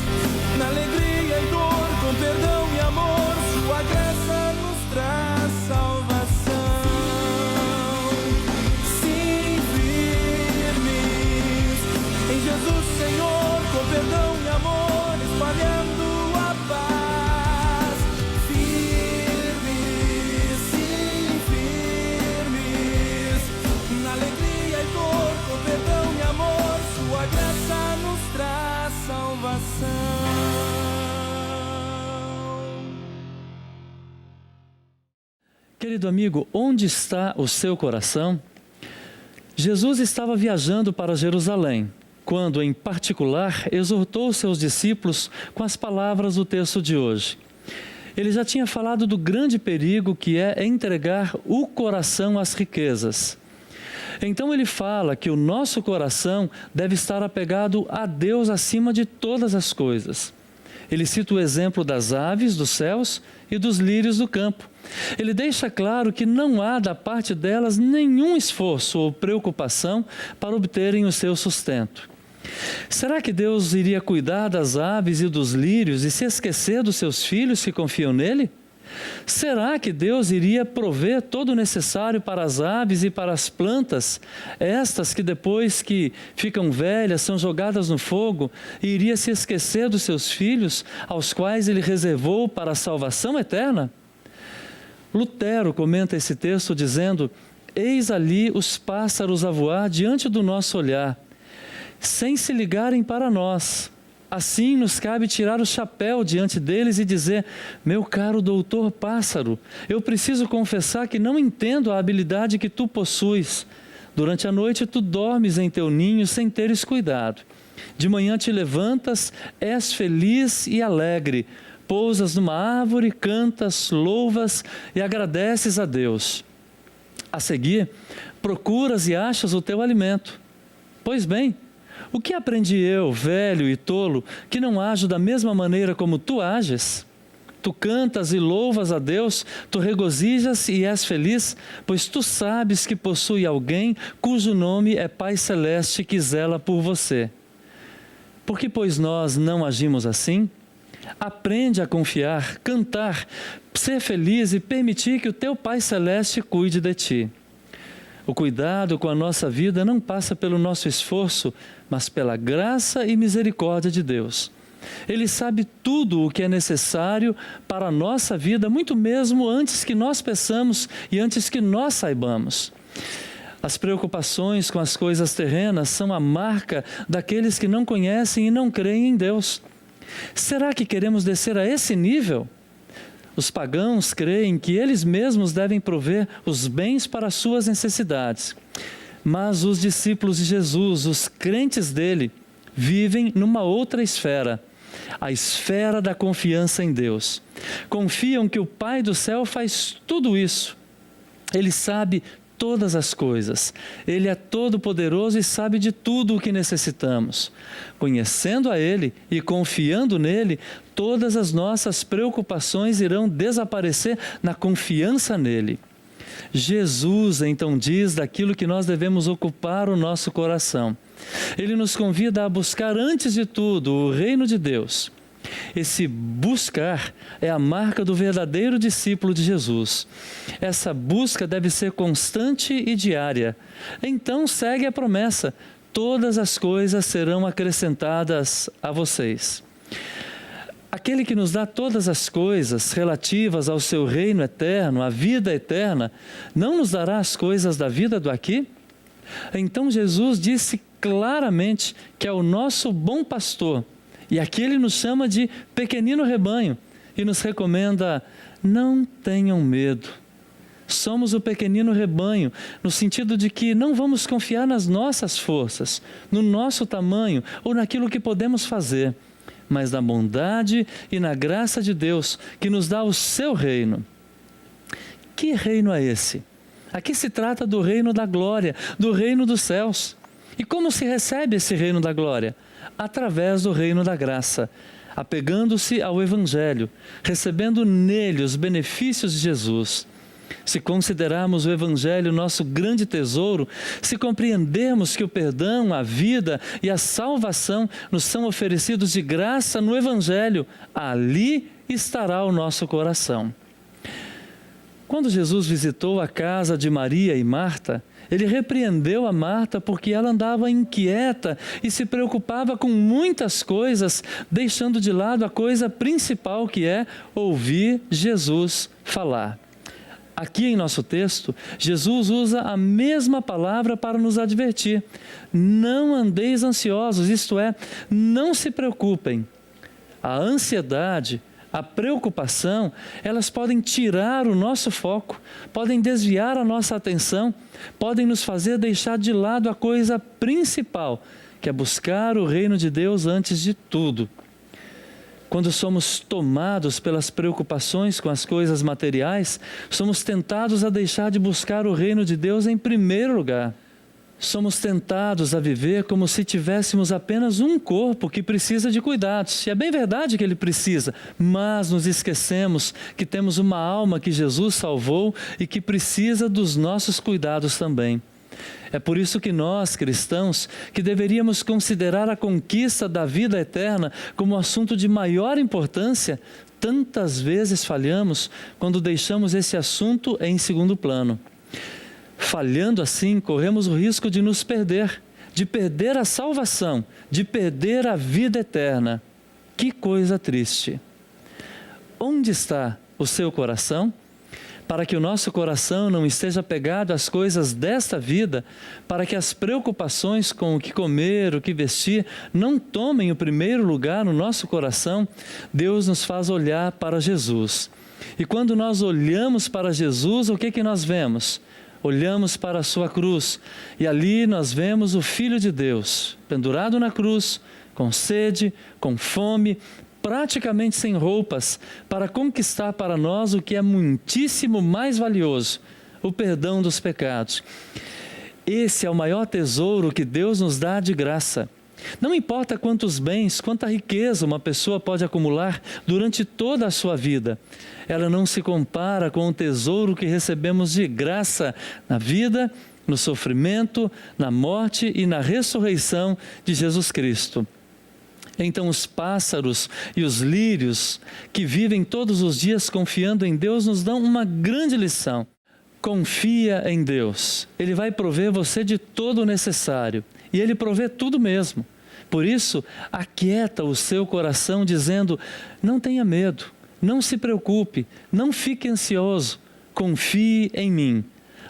na alegria e dor, com perdão e amor, sua graça nos traz salvação. Sim, firmes, em Jesus Senhor, com perdão e amor, espalhando a paz. Firmes, sim, firmes, na alegria e dor, com perdão e amor, sua graça nos traz salvação. Querido amigo, onde está o seu coração? Jesus estava viajando para Jerusalém, quando, em particular, exortou seus discípulos com as palavras do texto de hoje. Ele já tinha falado do grande perigo que é entregar o coração às riquezas. Então ele fala que o nosso coração deve estar apegado a Deus acima de todas as coisas. Ele cita o exemplo das aves dos céus e dos lírios do campo. Ele deixa claro que não há da parte delas nenhum esforço ou preocupação para obterem o seu sustento. Será que Deus iria cuidar das aves e dos lírios e se esquecer dos seus filhos que confiam nele? Será que Deus iria prover todo o necessário para as aves e para as plantas, estas que depois que ficam velhas são jogadas no fogo, e iria se esquecer dos seus filhos, aos quais ele reservou para a salvação eterna? Lutero comenta esse texto dizendo: eis ali os pássaros a voar diante do nosso olhar, sem se ligarem para nós. Assim nos cabe tirar o chapéu diante deles e dizer: meu caro doutor pássaro, eu preciso confessar que não entendo a habilidade que tu possuis. Durante a noite tu dormes em teu ninho sem teres cuidado. De manhã te levantas, és feliz e alegre, pousas numa árvore, cantas, louvas e agradeces a Deus. A seguir, procuras e achas o teu alimento. Pois bem, o que aprendi eu, velho e tolo, que não ajo da mesma maneira como tu ages? Tu cantas e louvas a Deus, tu regozijas e és feliz, pois tu sabes que possui alguém cujo nome é Pai Celeste que zela por você. Por que, pois, nós não agimos assim? Aprende a confiar, cantar, ser feliz e permitir que o teu Pai Celeste cuide de ti. O cuidado com a nossa vida não passa pelo nosso esforço, mas pela graça e misericórdia de Deus. Ele sabe tudo o que é necessário para a nossa vida, muito mesmo antes que nós peçamos e antes que nós saibamos. As preocupações com as coisas terrenas são a marca daqueles que não conhecem e não creem em Deus. Será que queremos descer a esse nível? Os pagãos creem que eles mesmos devem prover os bens para as suas necessidades. Mas os discípulos de Jesus, os crentes dele, vivem numa outra esfera, a esfera da confiança em Deus. Confiam que o Pai do céu faz tudo isso. Ele sabe todas as coisas. Ele é todo-poderoso e sabe de tudo o que necessitamos. Conhecendo a Ele e confiando nele, todas as nossas preocupações irão desaparecer na confiança nele. Jesus então diz daquilo que nós devemos ocupar o nosso coração. Ele nos convida a buscar antes de tudo o reino de Deus. Esse buscar é a marca do verdadeiro discípulo de Jesus. Essa busca deve ser constante e diária. Então segue a promessa: todas as coisas serão acrescentadas a vocês. Aquele que nos dá todas as coisas relativas ao seu reino eterno, à vida eterna, não nos dará as coisas da vida do aqui? Então Jesus disse claramente que é o nosso bom pastor. E aqui ele nos chama de pequenino rebanho e nos recomenda: não tenham medo. Somos o pequenino rebanho, no sentido de que não vamos confiar nas nossas forças, no nosso tamanho ou naquilo que podemos fazer, mas na bondade e na graça de Deus, que nos dá o seu reino. Que reino é esse? Aqui se trata do reino da glória, do reino dos céus. E como se recebe esse reino da glória? Através do reino da graça, apegando-se ao Evangelho, recebendo nele os benefícios de Jesus. Se considerarmos o Evangelho nosso grande tesouro, se compreendermos que o perdão, a vida e a salvação nos são oferecidos de graça no Evangelho, ali estará o nosso coração. Quando Jesus visitou a casa de Maria e Marta, ele repreendeu a Marta porque ela andava inquieta e se preocupava com muitas coisas, deixando de lado a coisa principal, que é ouvir Jesus falar. Aqui em nosso texto, Jesus usa a mesma palavra para nos advertir: não andeis ansiosos, isto é, não se preocupem. A ansiedade, a preocupação, elas podem tirar o nosso foco, podem desviar a nossa atenção, podem nos fazer deixar de lado a coisa principal, que é buscar o reino de Deus antes de tudo. Quando somos tomados pelas preocupações com as coisas materiais, somos tentados a deixar de buscar o reino de Deus em primeiro lugar. Somos tentados a viver como se tivéssemos apenas um corpo que precisa de cuidados. E é bem verdade que ele precisa, mas nos esquecemos que temos uma alma que Jesus salvou e que precisa dos nossos cuidados também. É por isso que nós, cristãos, que deveríamos considerar a conquista da vida eterna como assunto de maior importância, tantas vezes falhamos quando deixamos esse assunto em segundo plano. Falhando assim, corremos o risco de nos perder, de perder a salvação, de perder a vida eterna. Que coisa triste! Onde está o seu coração? Para que o nosso coração não esteja pegado às coisas desta vida, para que as preocupações com o que comer, o que vestir, não tomem o primeiro lugar no nosso coração, Deus nos faz olhar para Jesus. E quando nós olhamos para Jesus, o que nós vemos? Olhamos para a sua cruz e ali nós vemos o Filho de Deus, pendurado na cruz, com sede, com fome, praticamente sem roupas, para conquistar para nós o que é muitíssimo mais valioso, o perdão dos pecados. Esse é o maior tesouro que Deus nos dá de graça. Não importa quantos bens, quanta riqueza uma pessoa pode acumular durante toda a sua vida, ela não se compara com o tesouro que recebemos de graça na vida, no sofrimento, na morte e na ressurreição de Jesus Cristo. Então os pássaros e os lírios que vivem todos os dias confiando em Deus nos dão uma grande lição. Confia em Deus, Ele vai prover você de todo o necessário e Ele provê tudo mesmo. Por isso, aquieta o seu coração dizendo: não tenha medo, não se preocupe, não fique ansioso, confie em mim.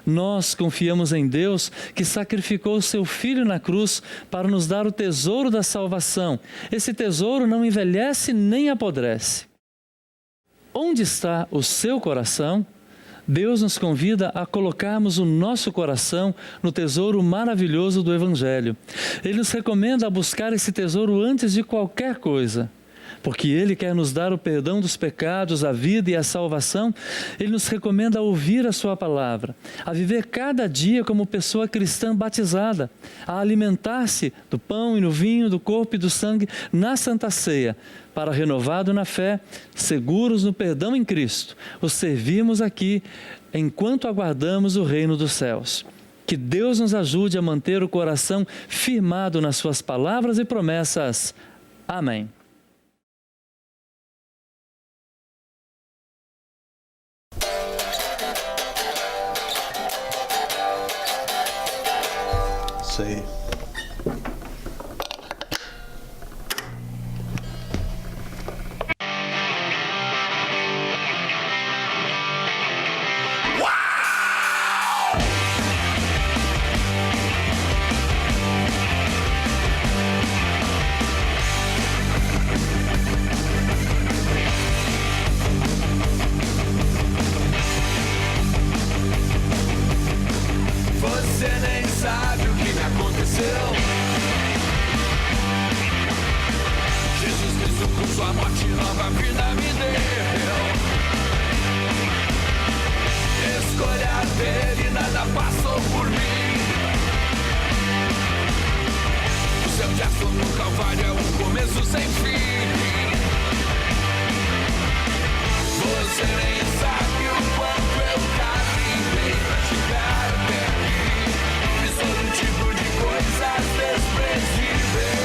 Nós confiamos em Deus que sacrificou o seu Filho na cruz para nos dar o tesouro da salvação. Esse tesouro não envelhece nem apodrece. Onde está o seu coração? Deus nos convida a colocarmos o nosso coração no tesouro maravilhoso do Evangelho. Ele nos recomenda a buscar esse tesouro antes de qualquer coisa. Porque Ele quer nos dar o perdão dos pecados, a vida e a salvação, Ele nos recomenda a ouvir a Sua palavra, a viver cada dia como pessoa cristã batizada, a alimentar-se do pão e no vinho, do corpo e do sangue na Santa Ceia, para, renovado na fé, seguros no perdão em Cristo, o servirmos aqui enquanto aguardamos o reino dos céus. Que Deus nos ajude a manter o coração firmado nas Suas palavras e promessas. Amém. Isso aí. aconteceu. Jesus Cristo com sua morte nova vida me deu. Escolha dele, nada passou por mim. O seu gesto no Calvário é um começo sem fim. Você nem sabe o quanto eu caminhei pra chegar até aqui. Fiz todo tipo de coisas desprezíveis.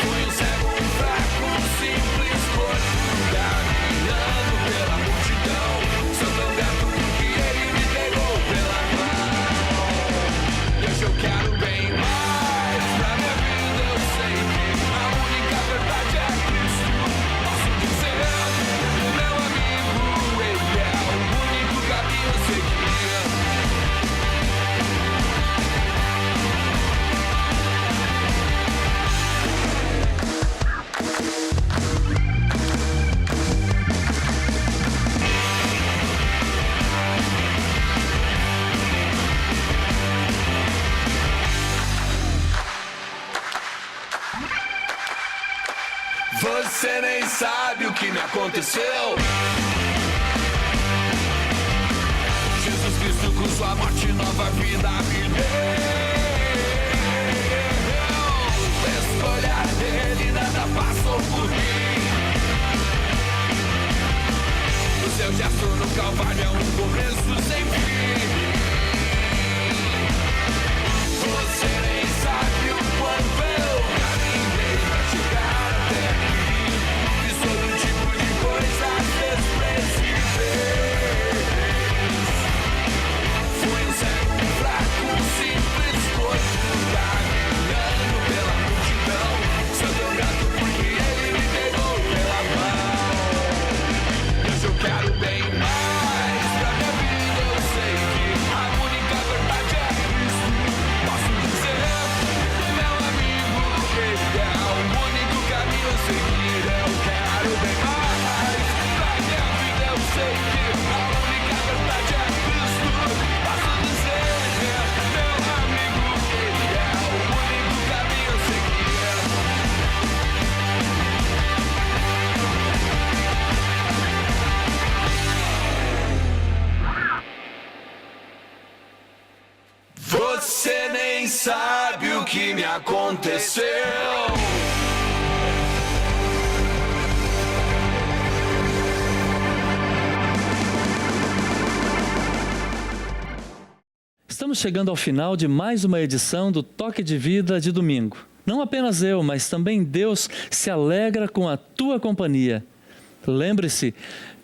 Fui um cego, um fraco, um simples corpo, caminhando pela multidão. Sou tão grato porque ele me pegou pela mão. E hoje eu quero bem mais pra minha vida. Eu sei que a única verdade é Cristo. Posso dizer, meu amigo, ele é o único caminho a seguir. Você nem sabe o que me aconteceu. Jesus Cristo com sua morte nova vida me deu. Escolha dele, nada passou por mim. O seu gesto no Calvário é um começo sem fim. Você nem sabe o quanto eu caminhei pra chegar até aqui. Fiz todo tipo de coisas desprezíveis. Fui um cego, um fraco, um simples corpo, caminhando pela multidão. Sou tão grato porque ele me pegou pela mão. Hoje eu quero bem mais pra minha vida. Eu sei que a única verdade é Cristo. Posso dizer, meu amigo, ele é o único caminho a seguir. Eu quero bem mais pra minha vida. Eu sei que a única verdade é Cristo. Posso dizer, meu amigo, ele é o único caminho a seguir. Você nem sabe o que me aconteceu. Estamos chegando ao final de mais uma edição do Toque de Vida de domingo. Não apenas eu, mas também Deus se alegra com a tua companhia. Lembre-se,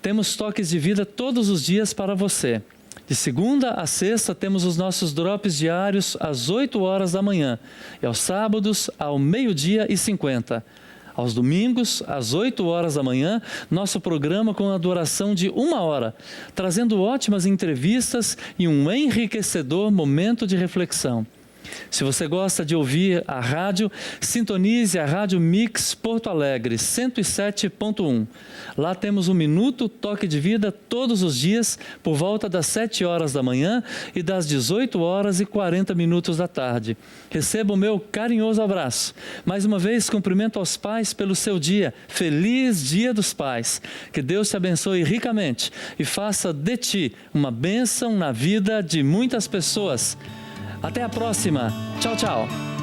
temos toques de vida todos os dias para você. De segunda a sexta temos os nossos drops diários às 8 horas da manhã e aos sábados ao 12:50. Aos domingos, às 8 horas da manhã, nosso programa com a duração de 1 hora, trazendo ótimas entrevistas e um enriquecedor momento de reflexão. Se você gosta de ouvir a rádio, sintonize a Rádio Mix Porto Alegre 107.1. Lá temos um minuto toque de vida todos os dias, por volta das 7 horas da manhã e das 18 horas e 40 minutos da tarde. Receba o meu carinhoso abraço. Mais uma vez, cumprimento aos pais pelo seu dia. Feliz Dia dos Pais. Que Deus te abençoe ricamente e faça de ti uma bênção na vida de muitas pessoas. Até a próxima. Tchau, tchau.